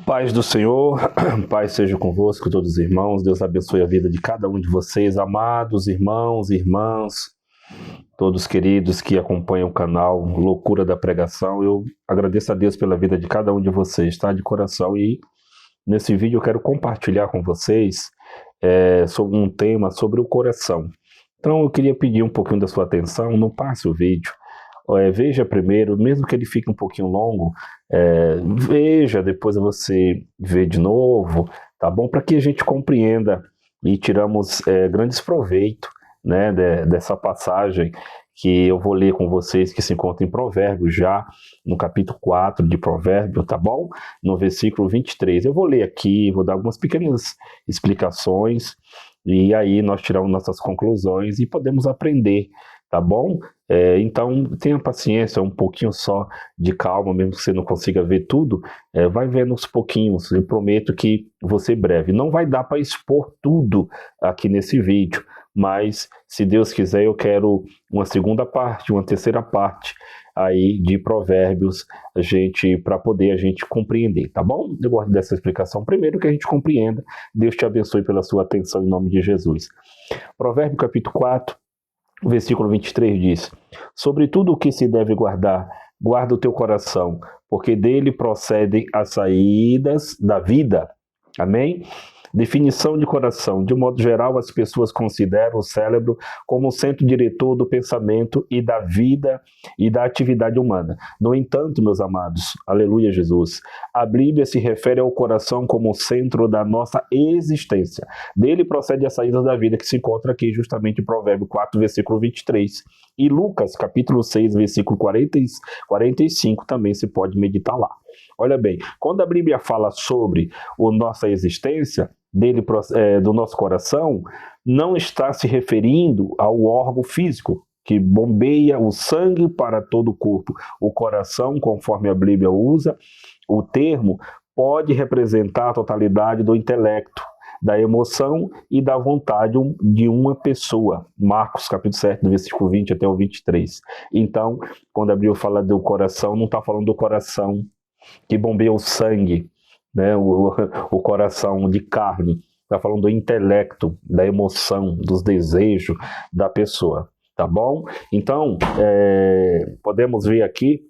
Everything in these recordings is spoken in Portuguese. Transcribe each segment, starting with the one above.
Paz do Senhor, paz seja convosco, todos os irmãos. Deus abençoe a vida de cada um de vocês, amados irmãos e irmãs, todos queridos que acompanham o canal Loucura da Pregação. Eu agradeço a Deus pela vida de cada um de vocês, tá? De coração. E nesse vídeo eu quero compartilhar com vocês sobre um tema sobre o coração. Então eu queria pedir um pouquinho da sua atenção, não passe o vídeo. Veja primeiro, mesmo que ele fique um pouquinho longo, veja, depois você vê de novo, tá bom? Para que a gente compreenda e tiramos grandes proveito, né, dessa passagem que eu vou ler com vocês, que se encontra em Provérbios, já no capítulo 4 de Provérbios, tá bom? No versículo 23. Eu vou ler aqui, vou dar algumas pequenas explicações, e aí nós tiramos nossas conclusões e podemos aprender, tá bom? Então tenha paciência, um pouquinho só de calma, mesmo que você não consiga ver tudo, vai vendo uns pouquinhos. Eu prometo que vou ser breve. Não vai dar para expor tudo aqui nesse vídeo, mas se Deus quiser eu quero uma segunda parte, uma terceira parte aí de Provérbios, para poder a gente compreender, tá bom? Eu gosto dessa explicação. Primeiro que a gente compreenda. Deus te abençoe pela sua atenção em nome de Jesus. Provérbio capítulo 4, o versículo 23 diz: sobre tudo o que se deve guardar, guarda o teu coração, porque dele procedem as saídas da vida. Amém? Definição de coração. De modo geral, as pessoas consideram o cérebro como o centro diretor do pensamento e da vida e da atividade humana. No entanto, meus amados, aleluia Jesus, a Bíblia se refere ao coração como o centro da nossa existência. Dele procede a saída da vida, que se encontra aqui justamente em Provérbios 4, versículo 23. E Lucas, capítulo 6, versículo 45, também se pode meditar lá. Olha bem, quando a Bíblia fala sobre a nossa existência, do nosso coração, não está se referindo ao órgão físico que bombeia o sangue para todo o corpo. O coração, conforme a Bíblia usa, o termo pode representar a totalidade do intelecto, da emoção e da vontade de uma pessoa. Marcos, capítulo 7, do versículo 20 até o 23. Então, quando a Bíblia fala do coração, não está falando do coração que bombeia o sangue, né, o coração de carne. Está falando do intelecto, da emoção, dos desejos da pessoa, tá bom? Então, podemos ver aqui,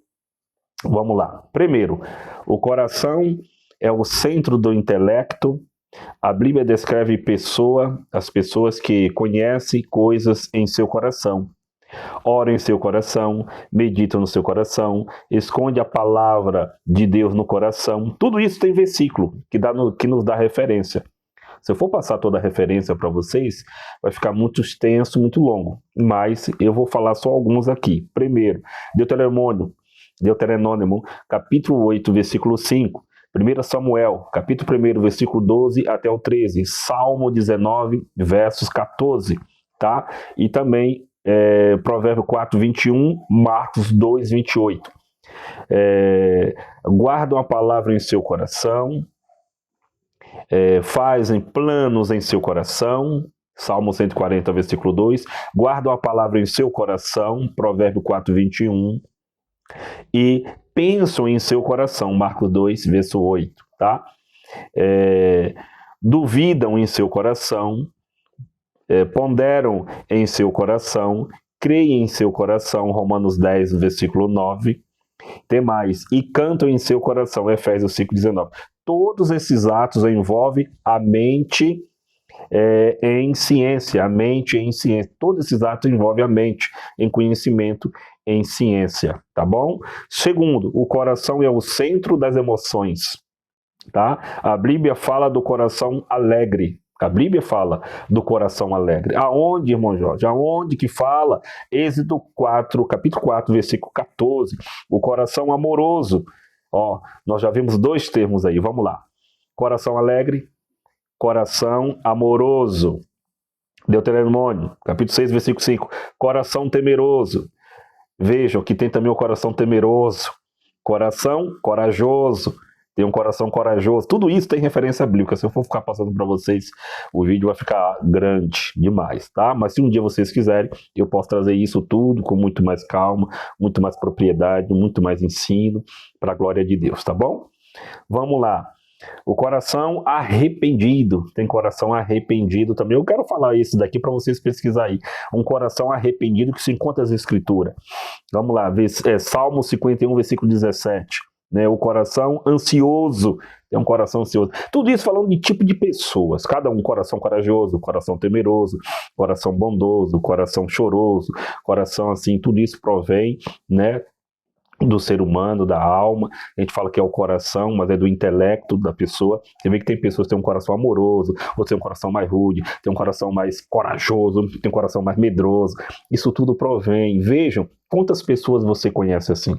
vamos lá. Primeiro, o coração é o centro do intelecto. A Bíblia descreve as pessoas que conhecem coisas em seu coração. Ora em seu coração, medita no seu coração, esconde a palavra de Deus no coração. Tudo isso tem versículo que nos dá referência. Se eu for passar toda a referência para vocês, vai ficar muito extenso, muito longo. Mas eu vou falar só alguns aqui. Primeiro, Deuteronômio, capítulo 8, versículo 5. 1 Samuel, capítulo 1, versículo 12 até o 13. Salmo 19, versos 14. Tá? E também Provérbio 4, 21, Marcos 2, 28. Guardam a palavra em seu coração, fazem planos em seu coração, Salmo 140, versículo 2. Guardam a palavra em seu coração, Provérbio 4, 21. E pensam em seu coração, Marcos 2, verso 8. Tá? Duvidam em seu coração, ponderam em seu coração, creem em seu coração, Romanos 10, versículo 9, tem mais, e cantam em seu coração, Efésios 5, 19. Todos esses atos envolvem a mente em ciência, todos esses atos envolvem a mente em conhecimento, em ciência, tá bom? Segundo, o coração é o centro das emoções, tá? A Bíblia fala do coração alegre. A Bíblia fala do coração alegre. Aonde, irmão Jorge? Aonde que fala? Êxodo 4, capítulo 4, versículo 14. O coração amoroso. Nós já vimos dois termos aí. Vamos lá. Coração alegre, coração amoroso. Deuteronômio, capítulo 6, versículo 5. Coração temeroso. Vejam que tem também o coração temeroso. Coração corajoso. Tem um coração corajoso. Tudo isso tem referência bíblica. Se eu for ficar passando para vocês, o vídeo vai ficar grande demais, tá? Mas se um dia vocês quiserem, eu posso trazer isso tudo com muito mais calma, muito mais propriedade, muito mais ensino, para a glória de Deus, tá bom? Vamos lá. O coração arrependido. Tem coração arrependido também. Eu quero falar isso daqui para vocês pesquisar aí. Um coração arrependido que se encontra nas Escrituras. Vamos lá, Salmo 51, versículo 17. Né? O coração ansioso. É um coração ansioso. Tudo isso falando de tipo de pessoas. Cada um, coração corajoso, coração temeroso, coração bondoso, coração choroso, coração assim, tudo isso provém, né, do ser humano, da alma. A gente fala que é o coração, mas é do intelecto da pessoa. Você vê que tem pessoas que têm um coração amoroso, outros têm um coração mais rude, tem um coração mais corajoso, tem um coração mais medroso. Isso tudo provém. Vejam quantas pessoas você conhece assim.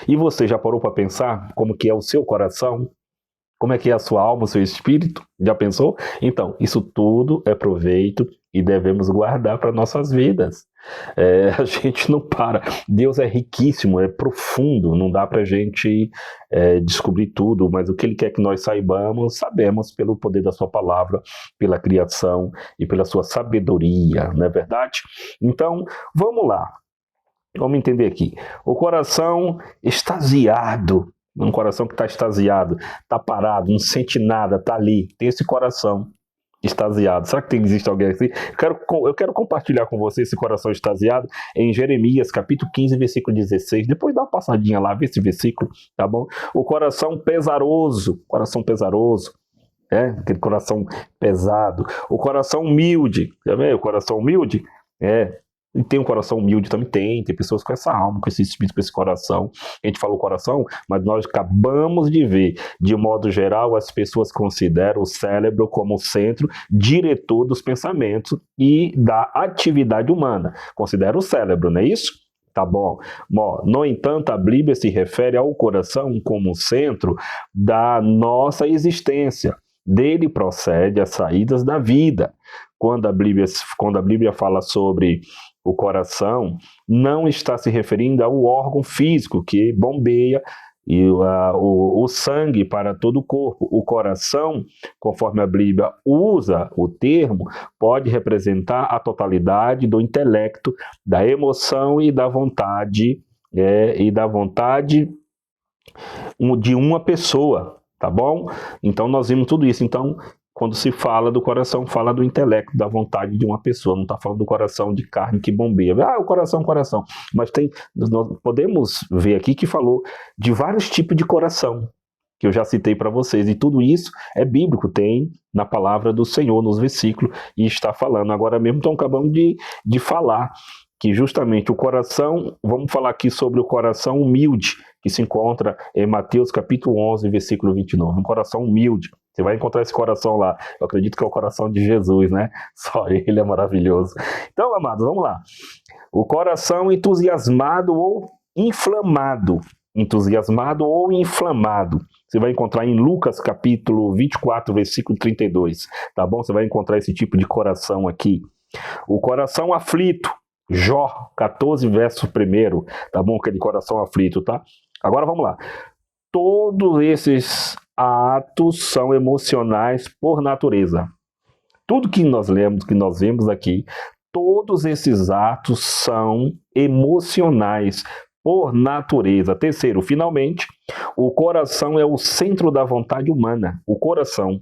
E você já parou para pensar como que é o seu coração? Como é que é a sua alma, o seu espírito? Já pensou? Então, isso tudo é proveito e devemos guardar para nossas vidas. A gente não para. Deus é riquíssimo, é profundo, não dá para a gente descobrir tudo, mas o que Ele quer que nós saibamos, sabemos pelo poder da sua palavra, pela criação e pela sua sabedoria, não é verdade? Então, vamos lá. Vamos entender aqui. O coração extasiado, um coração que está extasiado, está parado, não sente nada, está ali, tem esse coração extasiado. Será que existe alguém assim? Eu quero compartilhar com você esse coração extasiado em Jeremias, capítulo 15, versículo 16. Depois dá uma passadinha lá, vê esse versículo, tá bom? O coração pesaroso, aquele coração pesado. O coração humilde, tá vendo? O coração humilde, e tem um coração humilde também, tem pessoas com essa alma, com esse espírito, com esse coração. A gente falou coração, mas nós acabamos de ver, de modo geral, as pessoas consideram o cérebro como o centro diretor dos pensamentos e da atividade humana. Considera o cérebro, não é isso? Tá bom. No entanto, a Bíblia se refere ao coração como centro da nossa existência. Dele procede as saídas da vida. Quando a Bíblia fala sobre o coração, não está se referindo ao órgão físico que bombeia o sangue para todo o corpo. O coração, conforme a Bíblia usa o termo, pode representar a totalidade do intelecto, da emoção e da vontade, de uma pessoa, tá bom? Então nós vimos tudo isso. Então, quando se fala do coração, fala do intelecto, da vontade de uma pessoa. Não está falando do coração de carne que bombeia. O coração. Mas nós podemos ver aqui que falou de vários tipos de coração, que eu já citei para vocês. E tudo isso é bíblico, tem na palavra do Senhor, nos versículos, e está falando. Agora mesmo estão acabando de falar que justamente o coração, vamos falar aqui sobre o coração humilde, que se encontra em Mateus capítulo 11, versículo 29. Um coração humilde. Você vai encontrar esse coração lá. Eu acredito que é o coração de Jesus, né? Só ele é maravilhoso. Então, amados, vamos lá. O coração entusiasmado ou inflamado. Entusiasmado ou inflamado. Você vai encontrar em Lucas capítulo 24, versículo 32. Tá bom? Você vai encontrar esse tipo de coração aqui. O coração aflito. Jó 14, verso 1. Tá bom? Aquele coração aflito, tá? Agora vamos lá. Todos esses atos são emocionais por natureza. Tudo que nós lemos, que nós vemos aqui, todos esses atos são emocionais por natureza. Terceiro, finalmente, o coração é o centro da vontade humana. O coração,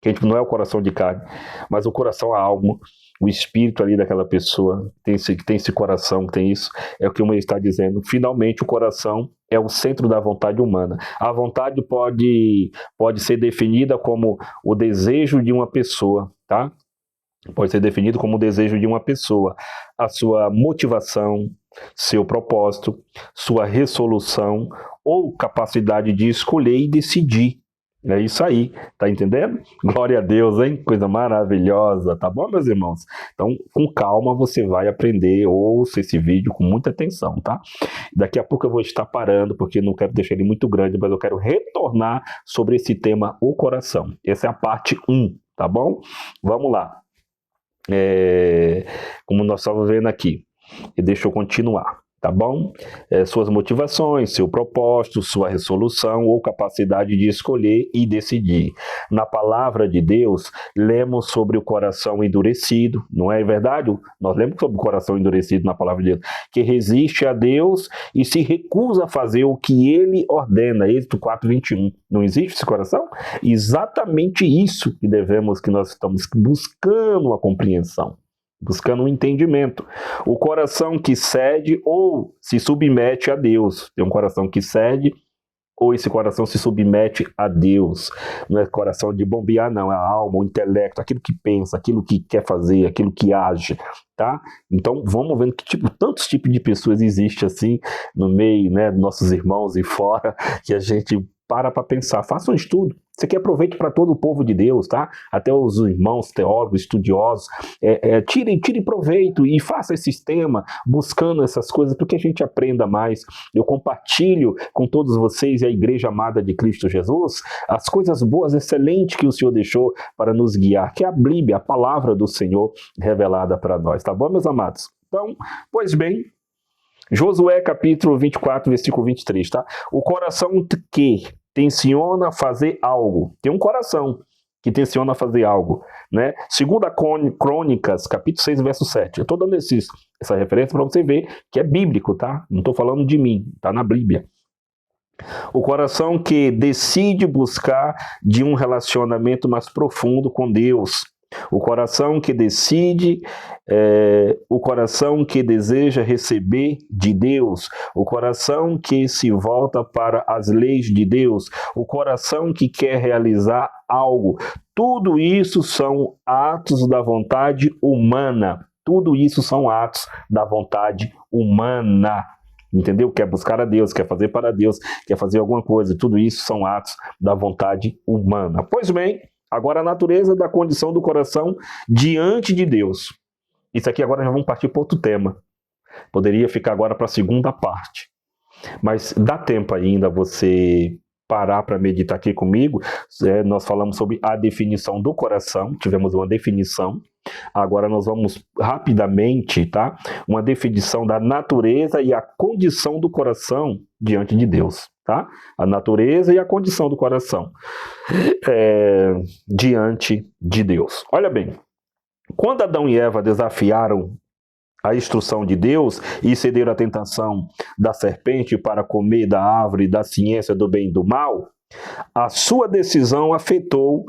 que não é o coração de carne, mas o coração, a alma, o espírito ali daquela pessoa, tem esse coração, tem isso, é o que o Moisés está dizendo. Finalmente, o coração é o centro da vontade humana. A vontade pode ser definida como o desejo de uma pessoa, tá? Pode ser definido como o desejo de uma pessoa. A sua motivação, seu propósito, sua resolução ou capacidade de escolher e decidir. É isso aí, tá entendendo? Glória a Deus, hein? Coisa maravilhosa, tá bom, meus irmãos? Então, com calma, você vai aprender, ouça esse vídeo com muita atenção, tá? Daqui a pouco eu vou estar parando, porque não quero deixar ele muito grande, mas eu quero retornar sobre esse tema, o coração. Essa é a parte 1, tá bom? Vamos lá. Como nós estamos vendo aqui, e deixa eu continuar. tá bom? Suas motivações, seu propósito, sua resolução ou capacidade de escolher e decidir. Na palavra de Deus, lemos sobre o coração endurecido, não é verdade? Nós lemos sobre o coração endurecido na palavra de Deus, que resiste a Deus e se recusa a fazer o que ele ordena, Êxodo 4:21. Não existe esse coração? Exatamente isso que nós estamos buscando a compreensão. Buscando um entendimento. O coração que cede ou se submete a Deus. Tem um coração que cede ou esse coração se submete a Deus. Não é coração de bombear, não. É a alma, o intelecto, aquilo que pensa, aquilo que quer fazer, aquilo que age. Tá? Então, vamos vendo que tantos tipos de pessoas existem assim no meio, né, dos nossos irmãos e fora, que a gente para pensar. Faça um estudo. Isso aqui aproveite para todo o povo de Deus, tá? Até os irmãos teólogos, estudiosos, tirem proveito e faça esse sistema buscando essas coisas, porque a gente aprenda mais. Eu compartilho com todos vocês e a Igreja Amada de Cristo Jesus as coisas boas, excelentes que o Senhor deixou para nos guiar, que é a Bíblia, a palavra do Senhor revelada para nós, tá bom, meus amados? Então, pois bem, Josué capítulo 24, versículo 23, tá? O coração que tenciona fazer algo, tem um coração que tenciona fazer algo, né? Segunda Crônicas, capítulo 6, verso 7. Eu estou dando essa referência para você ver que é bíblico, tá? Não estou falando de mim, tá na Bíblia. O coração que decide buscar de um relacionamento mais profundo com Deus. O coração que decide, o coração que deseja receber de Deus, o coração que se volta para as leis de Deus, o coração que quer realizar algo. Tudo isso são atos da vontade humana. Tudo isso são atos da vontade humana. Entendeu? Quer buscar a Deus, quer fazer para Deus, quer fazer alguma coisa. Tudo isso são atos da vontade humana. Pois bem, agora a natureza da condição do coração diante de Deus. Isso aqui agora já vamos partir para outro tema. Poderia ficar agora para a segunda parte. Mas dá tempo ainda você parar para meditar aqui comigo. Nós falamos sobre a definição do coração. Tivemos uma definição. Agora nós vamos rapidamente, tá? Uma definição da natureza e a condição do coração diante de Deus, tá? A natureza e a condição do coração diante de Deus. Olha bem, quando Adão e Eva desafiaram a instrução de Deus e cederam à tentação da serpente para comer da árvore da ciência do bem e do mal, a sua decisão afetou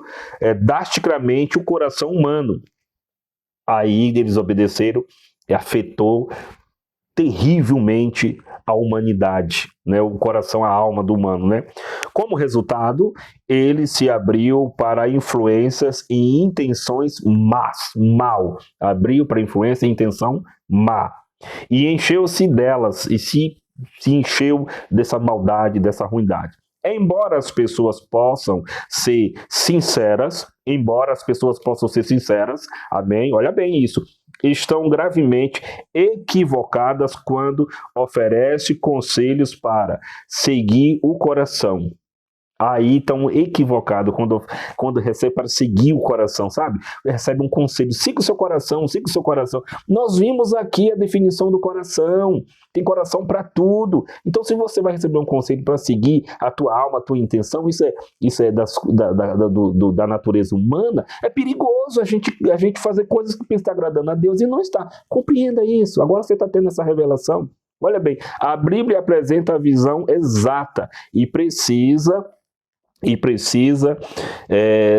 drasticamente o coração humano. Aí eles obedeceram e afetou terrivelmente a humanidade, né? O coração, a alma do humano, né? Como resultado, ele se abriu para influências e intenções mal. Abriu para influência e intenção má. E encheu-se delas, e se encheu dessa maldade, dessa ruindade. Embora as pessoas possam ser sinceras, amém? Olha bem isso. Estão gravemente equivocadas quando oferecem conselhos para seguir o coração. Aí estão equivocados quando recebe para seguir o coração, sabe? Recebe um conselho, siga o seu coração, siga o seu coração. Nós vimos aqui a definição do coração, tem coração para tudo. Então, se você vai receber um conselho para seguir a tua alma, a tua intenção, isso é da natureza humana, é perigoso a gente fazer coisas que pensa estar agradando a Deus e não está. Compreenda isso, agora você está tendo essa revelação. Olha bem, a Bíblia apresenta a visão exata e precisa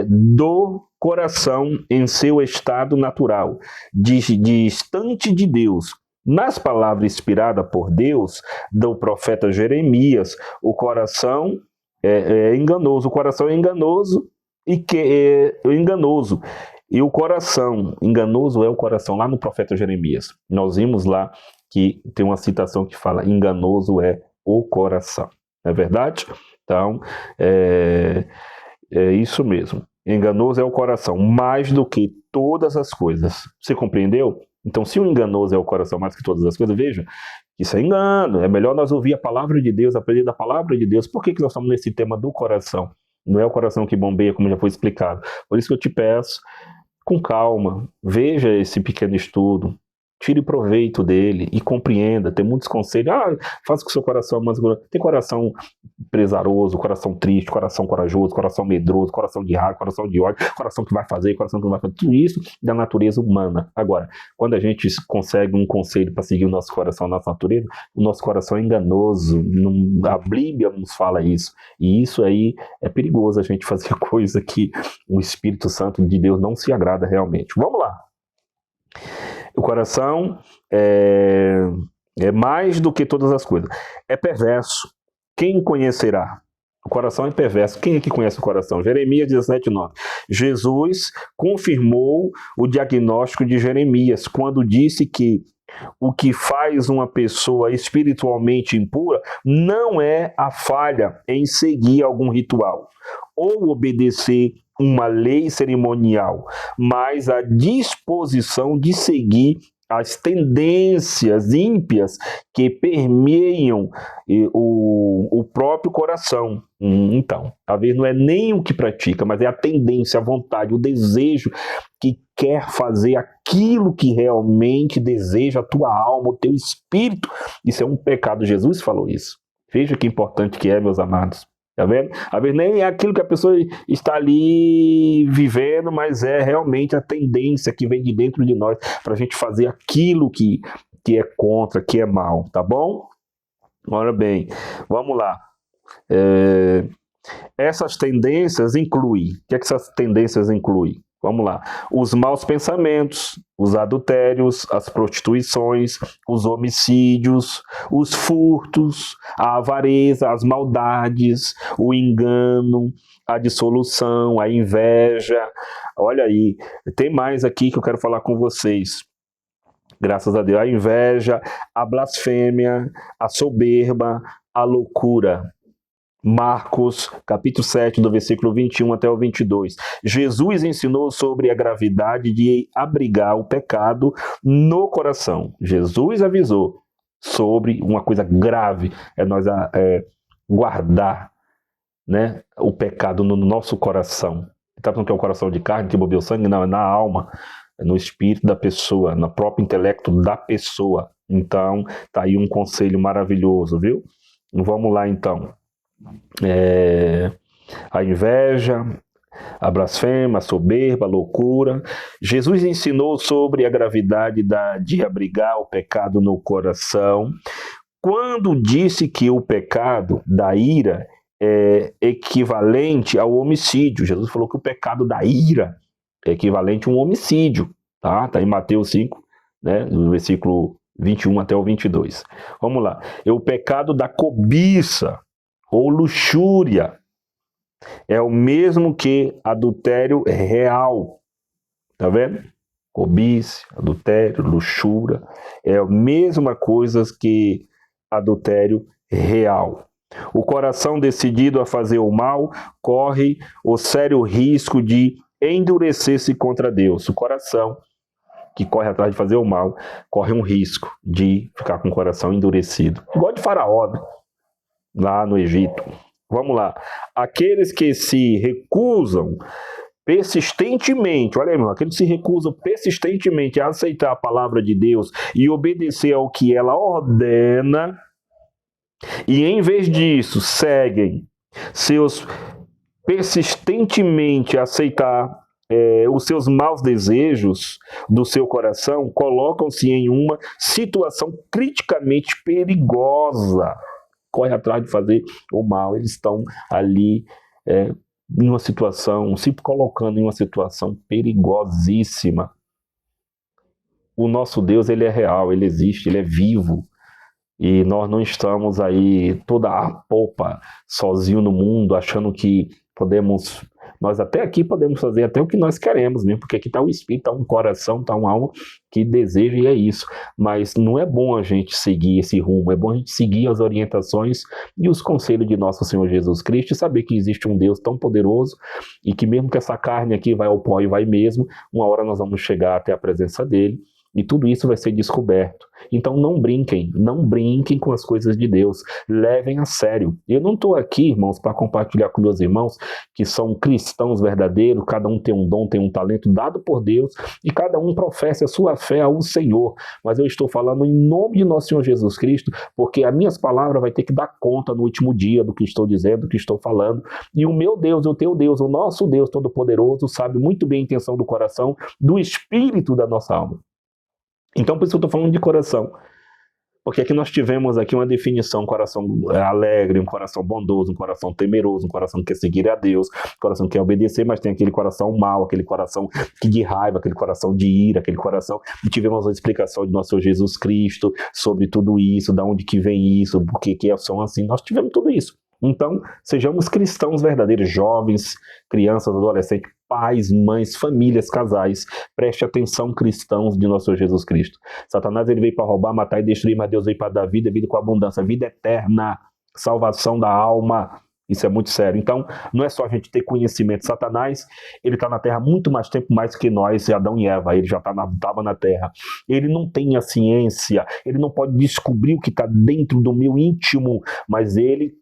do coração em seu estado natural, distante de Deus. Nas palavras inspiradas por Deus, do profeta Jeremias, o coração é enganoso. O coração é enganoso enganoso. E o coração enganoso é o coração, lá no profeta Jeremias. Nós vimos lá que tem uma citação que fala: enganoso é o coração. Não é verdade? Então, é isso mesmo. Enganoso é o coração, mais do que todas as coisas. Você compreendeu? Então, se o enganoso é o coração mais que todas as coisas, veja, isso é engano. É melhor nós ouvir a palavra de Deus, aprender da palavra de Deus. Por que nós estamos nesse tema do coração? Não é o coração que bombeia, como já foi explicado. Por isso que eu te peço, com calma, veja esse pequeno estudo. Tire proveito dele e compreenda. Tem muitos conselhos. Faça com o seu coração, mas tem coração pesaroso, coração triste, coração corajoso, coração medroso, coração de raiva, coração de ódio, coração que vai fazer, coração que não vai fazer. Tudo isso da natureza humana. Agora, quando a gente consegue um conselho para seguir o nosso coração, a nossa natureza, o nosso coração é enganoso. A Bíblia nos fala isso. E isso aí é perigoso, a gente fazer coisa que o Espírito Santo de Deus não se agrada realmente. Vamos lá. O coração é mais do que todas as coisas. É perverso. Quem conhecerá? O coração é perverso. Quem é que conhece o coração? Jeremias 17:9. Jesus confirmou o diagnóstico de Jeremias quando disse que o que faz uma pessoa espiritualmente impura não é a falha em seguir algum ritual ou obedecer uma lei cerimonial, mas a disposição de seguir as tendências ímpias que permeiam o próprio coração. Então, talvez não é nem o que pratica, mas é a tendência, a vontade, o desejo que quer fazer aquilo que realmente deseja a tua alma, o teu espírito. Isso é um pecado. Jesus falou isso. Veja que importante que é, meus amados. Tá vendo? Às vezes nem é aquilo que a pessoa está ali vivendo, mas é realmente a tendência que vem de dentro de nós para a gente fazer aquilo que é contra, que é mal, tá bom? Ora bem, vamos lá. Essas tendências incluem, o que é que essas tendências incluem? Vamos lá. Os maus pensamentos, os adultérios, as prostituições, os homicídios, os furtos, a avareza, as maldades, o engano, a dissolução, a inveja. Olha aí, tem mais aqui que eu quero falar com vocês. Graças a Deus. A inveja, a blasfêmia, a soberba, a loucura. Marcos, capítulo 7, do versículo 21 até o 22. Jesus ensinou sobre a gravidade de abrigar o pecado no coração. Jesus avisou sobre uma coisa grave, nós guardar, né, o pecado no nosso coração. Está falando que é o coração de carne, que bebeu sangue? Não, é na alma, é no espírito da pessoa, no próprio intelecto da pessoa. Então, tá aí um conselho maravilhoso, viu? Vamos lá, então. A inveja, a blasfêmia, a soberba, a loucura. Jesus ensinou sobre a gravidade de abrigar o pecado no coração, quando disse que o pecado da ira é equivalente ao homicídio. Jesus falou que o pecado da ira é equivalente a um homicídio, tá? Tá em Mateus 5, né, do versículo 21 até o 22. Vamos lá. O pecado da cobiça ou luxúria é o mesmo que adultério real. Tá vendo? Cobiça, adultério, luxúria é a mesma coisa que adultério real. O coração decidido a fazer o mal corre o sério risco de endurecer-se contra Deus. O coração que corre atrás de fazer o mal corre um risco de ficar com o coração endurecido. Igual de Faraó, né? Lá no Egito. Vamos lá. Aqueles que se recusam persistentemente, olha aí, irmão, aqueles que se recusam persistentemente a aceitar a palavra de Deus e obedecer ao que ela ordena, e em vez disso seguem persistentemente a aceitar os seus maus desejos do seu coração, colocam-se em uma situação criticamente perigosa. Corre atrás de fazer o mal, eles estão ali em uma situação, se colocando em uma situação perigosíssima. O nosso Deus, ele é real, ele existe, ele é vivo, e nós não estamos aí toda a popa, sozinho no mundo, achando que nós até aqui podemos fazer até o que nós queremos mesmo, porque aqui está o espírito, está um coração, está uma alma que deseja, e é isso. Mas não é bom a gente seguir esse rumo, é bom a gente seguir as orientações e os conselhos de nosso Senhor Jesus Cristo, e saber que existe um Deus tão poderoso, e que mesmo que essa carne aqui vai ao pó e vai mesmo, uma hora nós vamos chegar até a presença dele, e tudo isso vai ser descoberto. Então não brinquem com as coisas de Deus, levem a sério. Eu não estou aqui, irmãos, para compartilhar com meus irmãos que são cristãos verdadeiros, cada um tem um dom, tem um talento dado por Deus, e cada um professa a sua fé ao Senhor, mas eu estou falando em nome de nosso Senhor Jesus Cristo, porque as minhas palavras vai ter que dar conta no último dia do que estou dizendo, do que estou falando, e o meu Deus, o teu Deus, o nosso Deus Todo-Poderoso, sabe muito bem a intenção do coração, do espírito da nossa alma. Então, por isso eu estou falando de coração. Porque aqui nós tivemos aqui uma definição, um coração alegre, um coração bondoso, um coração temeroso, um coração que quer seguir a Deus, um coração que quer obedecer, mas tem aquele coração mau, aquele coração de raiva, aquele coração de ira, aquele coração... E tivemos a explicação de nosso Senhor Jesus Cristo sobre tudo isso, de onde que vem isso, por que são assim. Nós tivemos tudo isso. Então, sejamos cristãos verdadeiros, jovens, crianças, adolescentes, pais, mães, famílias, casais. Preste atenção, cristãos de nosso Senhor Jesus Cristo. Satanás ele veio para roubar, matar e destruir, mas Deus veio para dar vida, vida com abundância, vida eterna, salvação da alma. Isso é muito sério. Então, não é só a gente ter conhecimento. Satanás, ele está na Terra muito mais tempo mais que nós, Adão e Eva. Ele já estava na Terra. Ele não tem a ciência, ele não pode descobrir o que está dentro do meu íntimo, mas ele,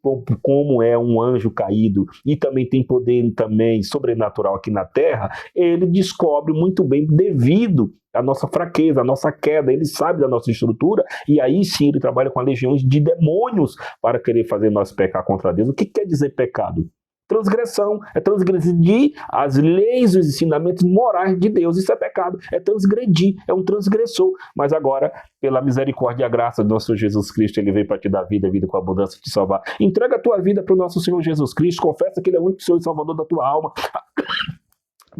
como é um anjo caído e também tem poder também sobrenatural aqui na Terra, ele descobre muito bem devido a nossa fraqueza, a nossa queda, ele sabe da nossa estrutura, e aí sim ele trabalha com legiões de demônios para querer fazer nós pecar contra Deus. O que quer dizer pecado? Transgressão, é transgredir as leis e os ensinamentos morais de Deus, isso é pecado, é transgredir, é um transgressor, mas agora, pela misericórdia e a graça do nosso Jesus Cristo, ele veio para te dar vida, vida com abundância, te salvar. Entrega a tua vida para o nosso Senhor Jesus Cristo, confessa que ele é o único Senhor e Salvador da tua alma.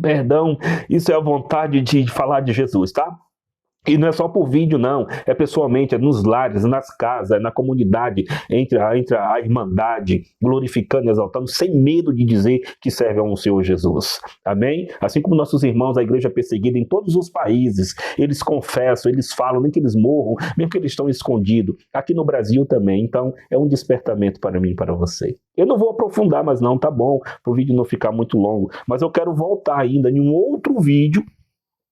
Perdão, isso é a vontade de falar de Jesus, tá? E não é só por vídeo, não. É pessoalmente, é nos lares, nas casas, é na comunidade, entre a irmandade, glorificando, exaltando, sem medo de dizer que serve ao Senhor Jesus. Amém? Assim como nossos irmãos, a igreja perseguida em todos os países, eles confessam, eles falam, nem que eles morram, mesmo que eles estão escondidos. Aqui no Brasil também. Então, é um despertamento para mim e para você. Eu não vou aprofundar, mas não, tá bom, para o vídeo não ficar muito longo. Mas eu quero voltar ainda em um outro vídeo,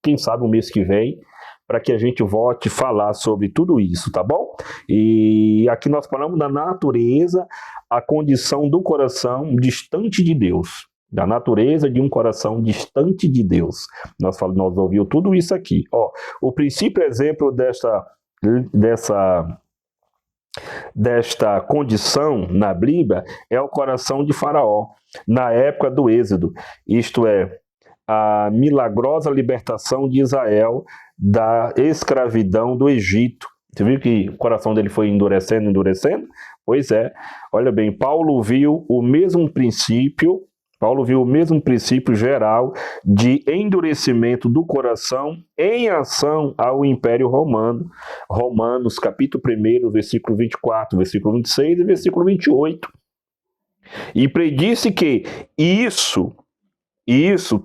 quem sabe o mês que vem, para que a gente volte a falar sobre tudo isso, tá bom? E aqui nós falamos da natureza, a condição do coração distante de Deus, da natureza de um coração distante de Deus. Nós ouvimos tudo isso aqui. Ó, o princípio exemplo desta condição na Bíblia é o coração de Faraó, na época do Êxodo, isto é, a milagrosa libertação de Israel da escravidão do Egito. Você viu que o coração dele foi endurecendo? Pois é, olha bem, Paulo viu o mesmo princípio geral de endurecimento do coração em ação ao Império Romano. Romanos, capítulo 1, versículo 24, versículo 26 e versículo 28. E predisse que isso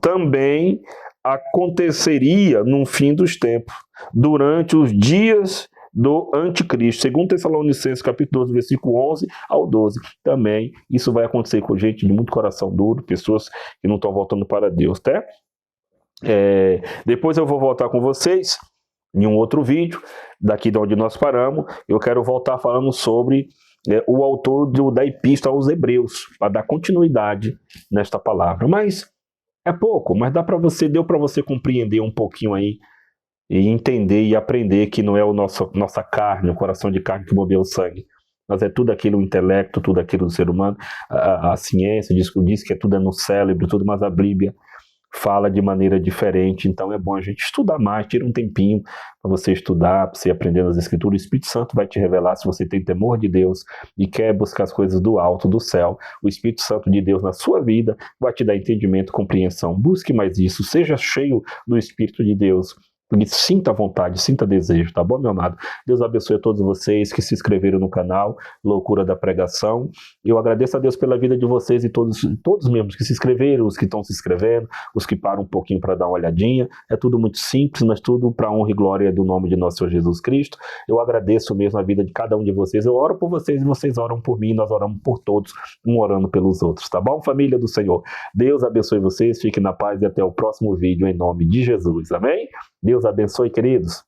também aconteceria no fim dos tempos, durante os dias do anticristo. Segundo Tessalonicenses, capítulo 12, versículo 11 ao 12. Também isso vai acontecer com gente de muito coração duro, pessoas que não estão voltando para Deus, tá? Depois eu vou voltar com vocês em um outro vídeo, daqui de onde nós paramos. Eu quero voltar falando sobre o autor da Epístola aos Hebreus, para dar continuidade nesta palavra. Mas é pouco, mas deu para você compreender um pouquinho aí e entender e aprender que não é nossa carne, o coração de carne que moveu o sangue, mas é tudo aquilo, o intelecto, tudo aquilo do ser humano. A ciência diz que tudo é no cérebro, tudo, mas a Bíblia fala de maneira diferente. Então é bom a gente estudar mais, tira um tempinho para você estudar, para você aprender nas Escrituras. O Espírito Santo vai te revelar se você tem temor de Deus e quer buscar as coisas do alto, do céu. O Espírito Santo de Deus na sua vida vai te dar entendimento, compreensão. Busque mais isso, seja cheio do Espírito de Deus. E sinta vontade, sinta desejo, tá bom, meu amado? Deus abençoe a todos vocês que se inscreveram no canal Loucura da Pregação. Eu agradeço a Deus pela vida de vocês e todos mesmos que se inscreveram, os que estão se inscrevendo, os que param um pouquinho para dar uma olhadinha. É tudo muito simples, mas tudo para a honra e glória do nome de nosso Senhor Jesus Cristo. Eu agradeço mesmo a vida de cada um de vocês. Eu oro por vocês e vocês oram por mim. Nós oramos por todos, um orando pelos outros, tá bom, família do Senhor? Deus abençoe vocês, fiquem na paz e até o próximo vídeo em nome de Jesus. Amém? Deus abençoe, queridos.